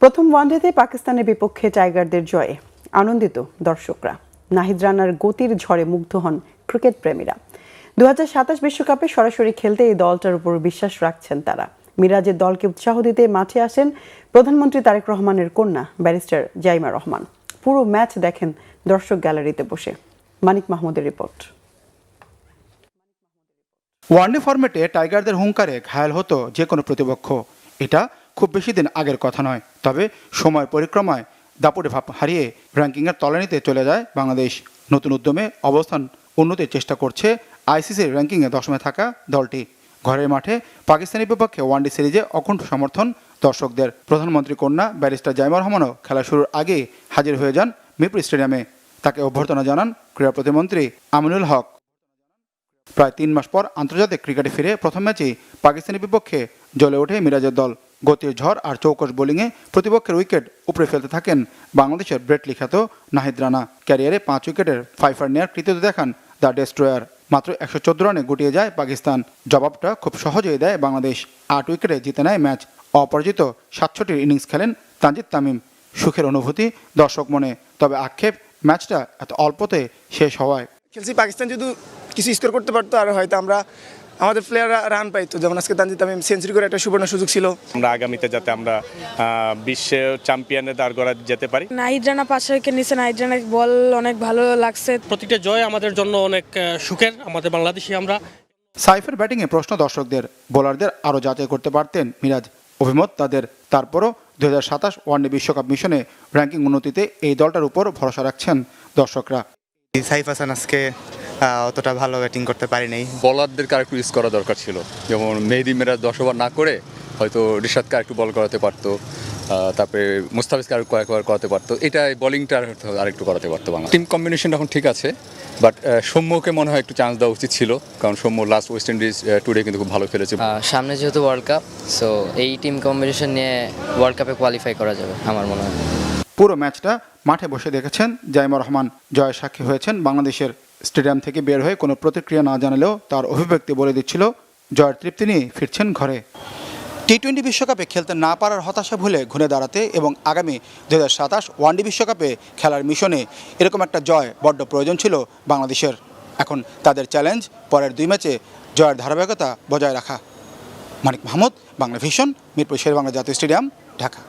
প্রথম ওয়ানডেতে পাকিস্তানের বিপক্ষে টাইগারদের জয়ে আনন্দিত দর্শকরা। নাহিদ রানার গতির ঝড়ে মুগ্ধ হন ক্রিকেট প্রেমীরা। 2027 বিশ্বকাপে সরাসরি খেলতে এই দলটার উপর বিশ্বাস রাখছেন তারা। মিরাজের দলকে উৎসাহ দিতে মাঠে আসেন প্রধানমন্ত্রী তারেক রহমানের কন্যা ব্যারিস্টার জাইমা রহমান। পুরো ম্যাচ দেখেন দর্শক গ্যালারিতে বসে। মানিক মাহমুদের রিপোর্ট। ওয়ানডে ফরম্যাটে টাইগারদের হুঙ্কারে ঘায়াল হতো যে কোনো প্রতিপক্ষ। এটা খুব বেশি দিন আগের কথা নয়, তবে সময়ের পরিক্রমায় দাপুটে ভাব হারিয়ে র্যাঙ্কিংয়ের তলানিতে চলে যায় বাংলাদেশ। নতুন উদ্যমে অবস্থান উন্নতির চেষ্টা করছে আইসিসির র্যাঙ্কিংয়ে 10মে থাকা দলটি। ঘরের মাঠে পাকিস্তানের বিপক্ষে ওয়ানডে সিরিজে অকুণ্ঠ সমর্থন দর্শকদের। প্রধানমন্ত্রী কন্যা ব্যারিস্টার জাইমা রহমানও খেলা শুরুর আগে হাজির হয়ে যান মিরপুর স্টেডিয়ামে। তাকে অভ্যর্থনা জানান ক্রীড়া প্রতিমন্ত্রী আমিনুল হক। প্রায় 3 মাস পর আন্তর্জাতিক ক্রিকেটে ফিরে প্রথম ম্যাচেই পাকিস্তানের বিপক্ষে জ্বলে ওঠে মিরাজের দল। গতির ঝড় আর চৌকস বোলিংয়ে প্রতিপক্ষের উইকেট উপড়ে ফেলতে থাকেন বাংলাদেশের ব্রেটলি খ্যাত নাহিদ রানা। ক্যারিয়ারে 5 উইকেটের ফাইফার নেয়ার কৃতিত্ব দেখান দ্য ডেস্ট্রয়ার। মাত্র 114 রানে গুটিয়ে যায় পাকিস্তান। জবাবটা খুব সহজেই দেয় বাংলাদেশ। 8 উইকেটে জিতে নেয় ম্যাচ। অপরাজিত 67 ইনিংস খেলেন তানজিদ তামিম। সুখের অনুভূতি দর্শক মনে, তবে আক্ষেপ ম্যাচটা এত অল্পতে শেষ হওয়ায়। খেলছি পাকিস্তান যদি কিছু স্কোর করতে পারতো আর হয়তো আমাদের প্লেয়াররা রান পাইতো, যেমন আজকে তানজিদ তামিম সেঞ্চুরি করে একটা সুবর্ণ সুযোগ ছিল। আমরা আগামীতে যাতে আমরা বিশ্বে চ্যাম্পিয়নে দাঁড় করা যেতে পারি। নাহিদ রানা 5 উইকেট নিচে, নাহিদ রানার বল অনেক ভালো লাগছে। প্রতিটা জয় আমাদের জন্য অনেক সুখের, আমাদের বাংলাদেশি আমরা। সাইফের ব্যাটিংয়ে প্রশ্ন দর্শকদের। বোলারদের আরও যাচাই করতে পারতেন মিরাজ, অভিমত তাদের। তারপরও 2027 ওয়ানডে বিশ্বকাপ মিশনে র্যাঙ্কিং উন্নতিতে এই দলটার উপর ভরসা রাখছেন দর্শকরা। সাইফ হাসান আজকে অতটা ভালো ব্যাটিং করতে পারেনি। বলারদেরকে আরেকটু ইউজ করা দরকার ছিল, যেমন মেহেদি মিরাজ 10 ওভার না করে হয়তো রিশাদকে আরেকটু বল করাতে পারতো, তারপরে মুস্তাফিজকে আর কয়েকবার করাতে পারতো। এটা বোলিংটা আরেকটু করাতে পারতো বাংলা। টিম কম্বিনেশন এখন ঠিক আছে, বাট সৌম্যকে মনে হয় একটু চান্স দেওয়া উচিত ছিল, কারণ সৌম্য লাস্ট ওয়েস্ট ইন্ডিজ টুরে কিন্তু খুব ভালো খেলেছে। সামনে যেহেতু ওয়ার্ল্ড কাপ, সো এই টিম কম্বিনেশন নিয়ে ওয়ার্ল্ড কাপে কোয়ালিফাই করা যাবে আমার মনে হয়। পুরো ম্যাচটা মাঠে বসে দেখেছেন জাইমা রহমান। জয়ের সাক্ষী হয়েছেন বাংলাদেশের। স্টেডিয়াম থেকে বের হয়ে কোনো প্রতিক্রিয়া না জানালেও তার অভিব্যক্তি বলে দিচ্ছিল জয়ের তৃপ্তি নিয়ে ফিরছেন ঘরে। টি-20 বিশ্বকাপে খেলতে না পারার হতাশা ভুলে ঘুরে দাঁড়াতে এবং আগামী 2027 ওয়ানডে বিশ্বকাপে খেলার মিশনে এরকম একটা জয় বড্ড প্রয়োজন ছিল বাংলাদেশের। এখন তাদের চ্যালেঞ্জ পরের 2 ম্যাচে জয়ের ধারাবাহিকতা বজায় রাখা। মানিক মাহমুদ, বাংলা ভিশন, মিরপুর শেরেবাংলা জাতীয় স্টেডিয়াম, ঢাকা।